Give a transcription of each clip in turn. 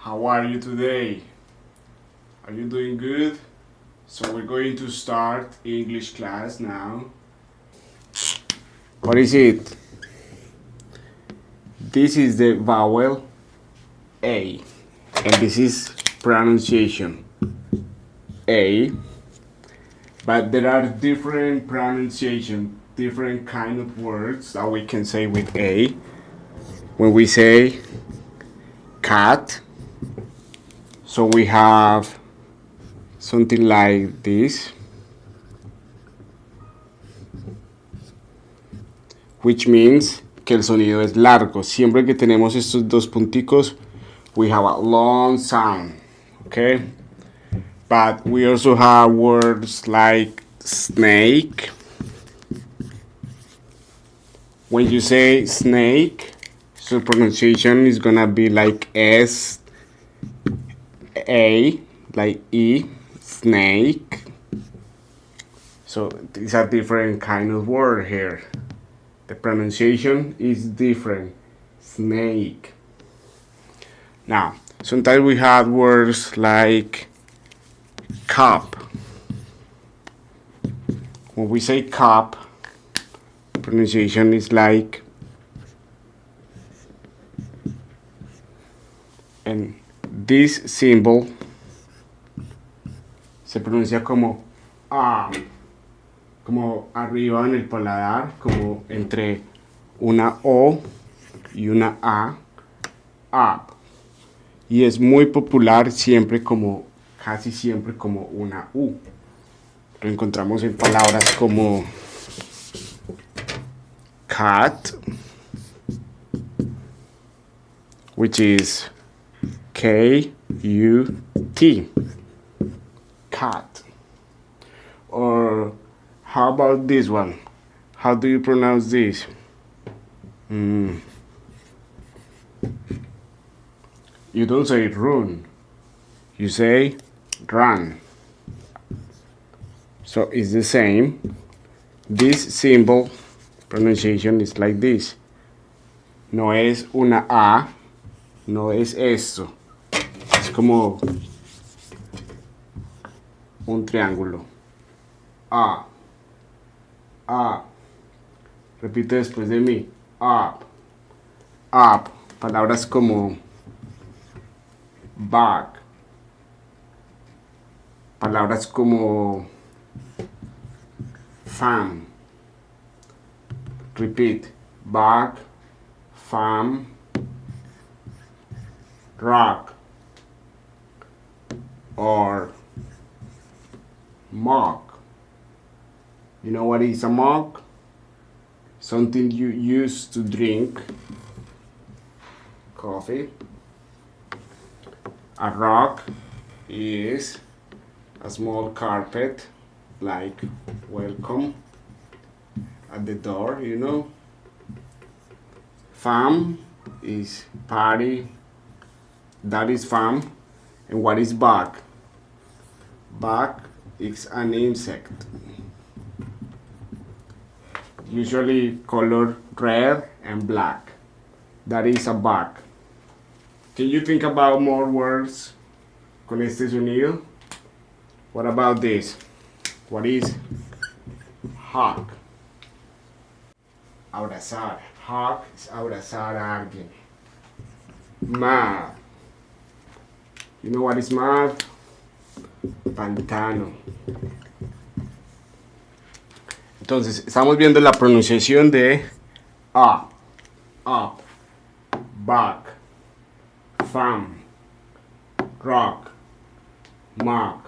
How are you today? Are you doing good? So we're going to start English class now. What is it? This is the vowel A, and this is pronunciation A. But there are different pronunciation, different kind of words that we can say with A. When we say cat, so we have something like this, which means que el sonido es largo. Siempre que tenemos estos dos punticos, we have a long sound, okay? But we also have words like snake. When you say snake, so pronunciation is gonna be like S, A, like E, snake. So it's a different kind of word here. The pronunciation is different. Snake. Now, sometimes we have words like cup. When we say cup, pronunciation is like, and this symbol se pronuncia como A, como arriba en el paladar, como entre una O y una A, up. Y es muy popular siempre como, casi siempre como una U. Lo encontramos en palabras como cat, which is K-U-T, cat. Or how about this one? How do you pronounce this? You don't say run, you say run. So it's the same. This symbol pronunciation is like this. No es una A, no es esto. Es como un triángulo. A. A. Repite después de mí. Up. Up. Palabras como back. Palabras como fam. Repeat. Back. Fam. Rock. Or mug. You know what is a mug? Something you use to drink coffee. A rock is a small carpet, like welcome at the door, you know. Fam is party. That is fam. And what is bug? Bug is an insect. Usually color red and black. That is a bug. Can you think about more words con este sonido? What about this? What is hug? Abrazar. Hug is abrazar a alguien. Mad. You know what is mad? Pantano. Entonces, estamos viendo la pronunciación de A, up, back, fam, rock, mug,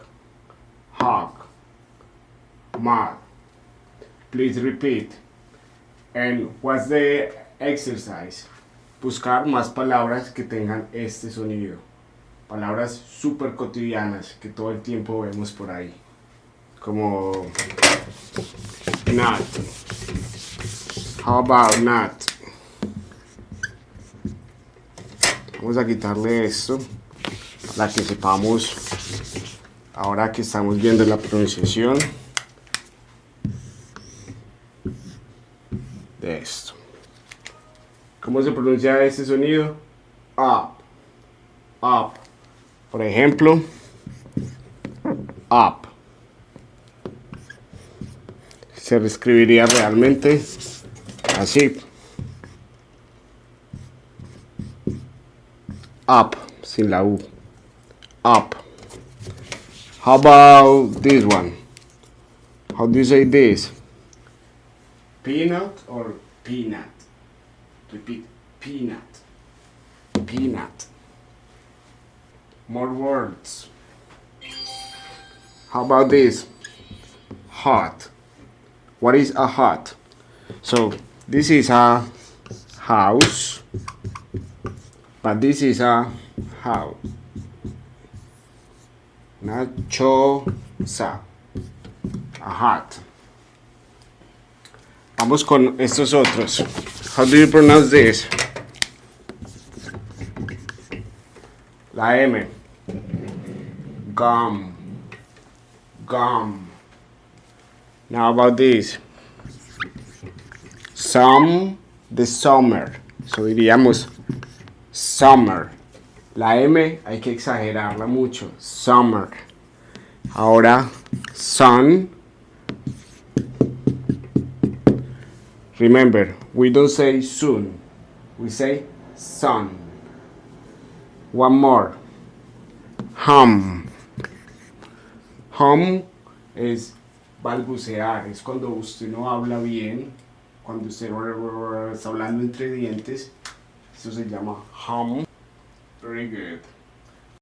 hug, mud. Please repeat. And what's the exercise? Buscar más palabras que tengan este sonido. Palabras súper cotidianas que todo el tiempo vemos por ahí. Como nut. How about nut? Vamos a quitarle esto para que sepamos, ahora que estamos viendo la pronunciación de esto. ¿Cómo se pronuncia este sonido? Up, up. Por ejemplo, up. Se escribiría realmente así. Up, sin la U. Up. How about this one? How do you say this? Peanut or peanut? Repeat. Peanut. Peanut. More words. How about this? Hot. What is a hut? So this is a house, but this is a house. Not choza. A hut. Vamos con estos otros. How do you pronounce this? La M. Gum. Gum. Now about this. Some, the summer. So diríamos summer. La M hay que exagerarla mucho. Summer. Ahora, sun. Remember, we don't say soon. We say sun. One more. Hum. Hum es balbucear. Es cuando usted no habla bien. Cuando usted está hablando entre dientes. Eso se llama hum. Very good.